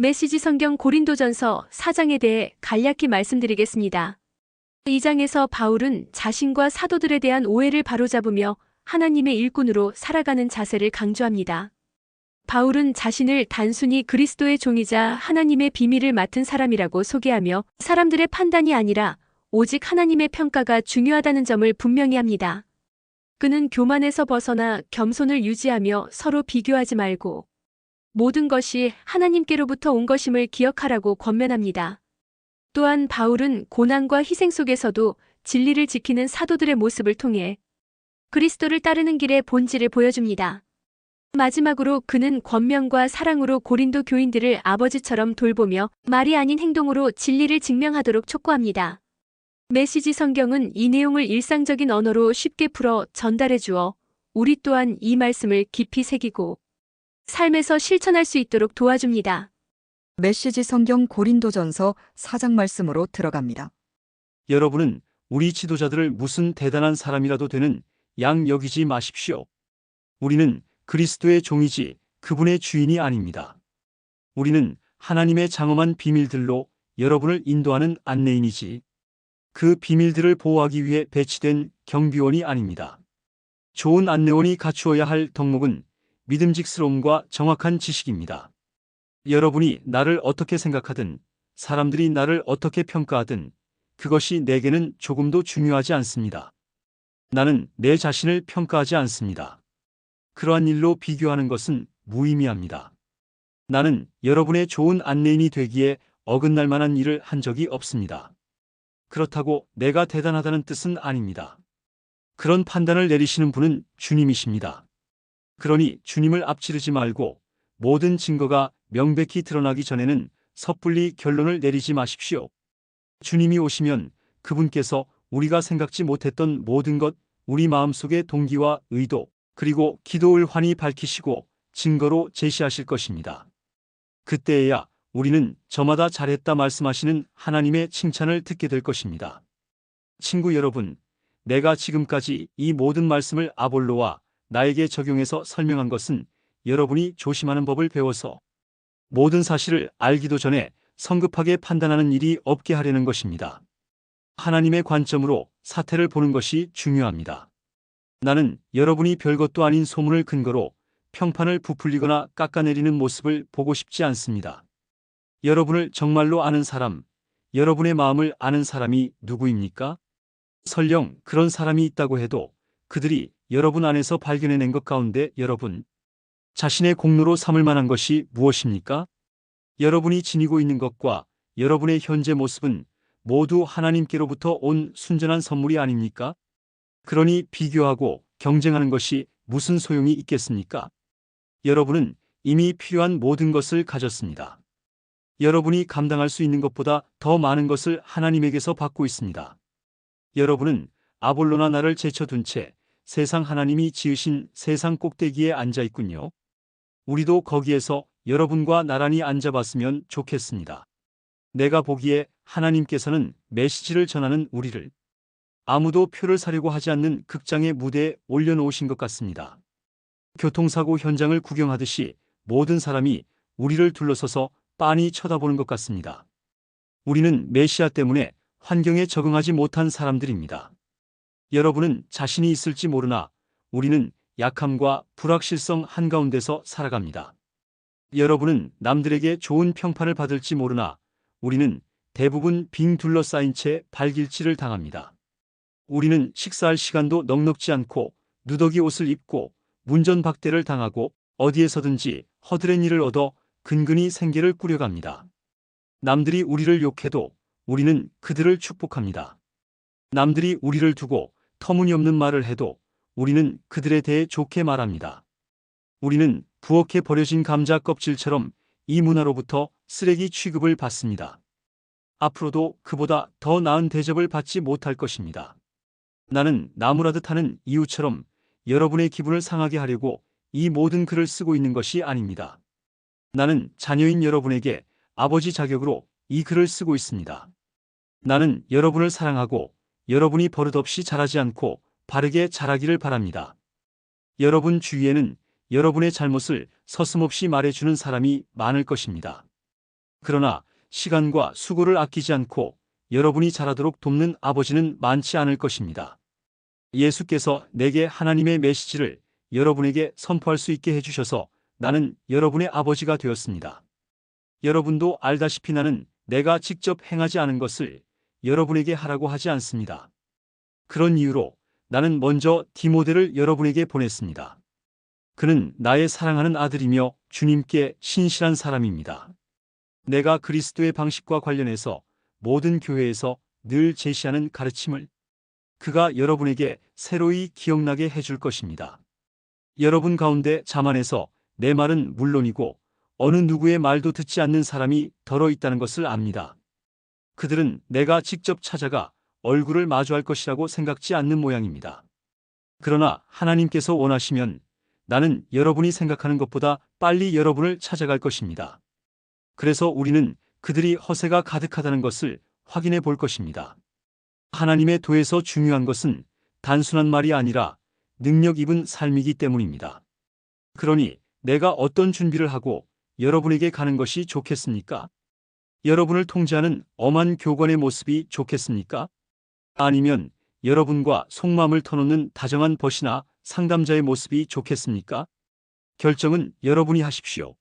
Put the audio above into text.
메시지 성경 고린도전서 4장에 대해 간략히 말씀드리겠습니다. 이 장에서 바울은 자신과 사도들에 대한 오해를 바로잡으며 하나님의 일꾼으로 살아가는 자세를 강조합니다. 바울은 자신을 단순히 그리스도의 종이자 하나님의 비밀을 맡은 사람이라고 소개하며 사람들의 판단이 아니라 오직 하나님의 평가가 중요하다는 점을 분명히 합니다. 그는 교만에서 벗어나 겸손을 유지하며 서로 비교하지 말고 모든 것이 하나님께로부터 온 것임을 기억하라고 권면합니다. 또한 바울은 고난과 희생 속에서도 진리를 지키는 사도들의 모습을 통해 그리스도를 따르는 길의 본질을 보여줍니다. 마지막으로 그는 권면과 사랑으로 고린도 교인들을 아버지처럼 돌보며 말이 아닌 행동으로 진리를 증명하도록 촉구합니다. 메시지 성경은 이 내용을 일상적인 언어로 쉽게 풀어 전달해 주어 우리 또한 이 말씀을 깊이 새기고 삶에서 실천할 수 있도록 도와줍니다. 메시지 성경 고린도전서 4장 말씀으로 들어갑니다. 여러분은 우리 지도자들을 무슨 대단한 사람이라도 되는 양 여기지 마십시오. 우리는 그리스도의 종이지 그분의 주인이 아닙니다. 우리는 하나님의 장엄한 비밀들로 여러분을 인도하는 안내인이지 그 비밀들을 보호하기 위해 배치된 경비원이 아닙니다. 좋은 안내원이 갖추어야 할 덕목은 믿음직스러움과 정확한 지식입니다. 여러분이 나를 어떻게 생각하든 사람들이 나를 어떻게 평가하든 그것이 내게는 조금도 중요하지 않습니다. 나는 내 자신을 평가하지 않습니다. 그러한 일로 비교하는 것은 무의미합니다. 나는 여러분의 좋은 안내인이 되기에 어긋날 만한 일을 한 적이 없습니다. 그렇다고 내가 대단하다는 뜻은 아닙니다. 그런 판단을 내리시는 분은 주님이십니다. 그러니 주님을 앞지르지 말고 모든 증거가 명백히 드러나기 전에는 섣불리 결론을 내리지 마십시오. 주님이 오시면 그분께서 우리가 생각지 못했던 모든 것, 우리 마음속의 동기와 의도, 그리고 기도를 환히 밝히시고 증거로 제시하실 것입니다. 그때에야 우리는 저마다 잘했다 말씀하시는 하나님의 칭찬을 듣게 될 것입니다. 친구 여러분, 내가 지금까지 이 모든 말씀을 아볼로와 나에게 적용해서 설명한 것은 여러분이 조심하는 법을 배워서 모든 사실을 알기도 전에 성급하게 판단하는 일이 없게 하려는 것입니다. 하나님의 관점으로 사태를 보는 것이 중요합니다. 나는 여러분이 별것도 아닌 소문을 근거로 평판을 부풀리거나 깎아내리는 모습을 보고 싶지 않습니다. 여러분을 정말로 아는 사람, 여러분의 마음을 아는 사람이 누구입니까? 설령 그런 사람이 있다고 해도 그들이 여러분 안에서 발견해낸 것 가운데 여러분 자신의 공로로 삼을 만한 것이 무엇입니까? 여러분이 지니고 있는 것과 여러분의 현재 모습은 모두 하나님께로부터 온 순전한 선물이 아닙니까? 그러니 비교하고 경쟁하는 것이 무슨 소용이 있겠습니까? 여러분은 이미 필요한 모든 것을 가졌습니다. 여러분이 감당할 수 있는 것보다 더 많은 것을 하나님에게서 받고 있습니다. 여러분은 아볼로나 나를 제쳐둔 채 세상 하나님이 지으신 세상 꼭대기에 앉아 있군요. 우리도 거기에서 여러분과 나란히 앉아봤으면 좋겠습니다. 내가 보기에 하나님께서는 메시지를 전하는 우리를 아무도 표를 사려고 하지 않는 극장의 무대에 올려놓으신 것 같습니다. 교통사고 현장을 구경하듯이 모든 사람이 우리를 둘러서서 빤히 쳐다보는 것 같습니다. 우리는 메시아 때문에 환경에 적응하지 못한 사람들입니다. 여러분은 자신이 있을지 모르나 우리는 약함과 불확실성 한가운데서 살아갑니다. 여러분은 남들에게 좋은 평판을 받을지 모르나 우리는 대부분 빙 둘러싸인 채 발길질을 당합니다. 우리는 식사할 시간도 넉넉지 않고 누더기 옷을 입고 문전박대를 당하고 어디에서든지 허드렛 일을 얻어 근근히 생계를 꾸려갑니다. 남들이 우리를 욕해도 우리는 그들을 축복합니다. 남들이 우리를 두고 터무니없는 말을 해도 우리는 그들에 대해 좋게 말합니다. 우리는 부엌에 버려진 감자 껍질처럼 이 문화로부터 쓰레기 취급을 받습니다. 앞으로도 그보다 더 나은 대접을 받지 못할 것입니다. 나는 나무라듯 하는 이유처럼 여러분의 기분을 상하게 하려고 이 모든 글을 쓰고 있는 것이 아닙니다. 나는 자녀인 여러분에게 아버지 자격으로 이 글을 쓰고 있습니다. 나는 여러분을 사랑하고 여러분이 버릇없이 자라지 않고 바르게 자라기를 바랍니다. 여러분 주위에는 여러분의 잘못을 서슴없이 말해주는 사람이 많을 것입니다. 그러나 시간과 수고를 아끼지 않고 여러분이 자라도록 돕는 아버지는 많지 않을 것입니다. 예수께서 내게 하나님의 메시지를 여러분에게 선포할 수 있게 해주셔서 나는 여러분의 아버지가 되었습니다. 여러분도 알다시피 나는 내가 직접 행하지 않은 것을 여러분에게 하라고 하지 않습니다. 그런 이유로 나는 먼저 디모데를 여러분에게 보냈습니다. 그는 나의 사랑하는 아들이며 주님께 신실한 사람입니다. 내가 그리스도의 방식과 관련해서 모든 교회에서 늘 제시하는 가르침을 그가 여러분에게 새로이 기억나게 해줄 것입니다. 여러분 가운데 자만해서 내 말은 물론이고 어느 누구의 말도 듣지 않는 사람이 덜어 있다는 것을 압니다. 그들은 내가 직접 찾아가 얼굴을 마주할 것이라고 생각지 않는 모양입니다. 그러나 하나님께서 원하시면 나는 여러분이 생각하는 것보다 빨리 여러분을 찾아갈 것입니다. 그래서 우리는 그들이 허세가 가득하다는 것을 확인해 볼 것입니다. 하나님의 도에서 중요한 것은 단순한 말이 아니라 능력 입은 삶이기 때문입니다. 그러니 내가 어떤 준비를 하고 여러분에게 가는 것이 좋겠습니까? 여러분을 통제하는 엄한 교관의 모습이 좋겠습니까? 아니면 여러분과 속마음을 터놓는 다정한 벗이나 상담자의 모습이 좋겠습니까? 결정은 여러분이 하십시오.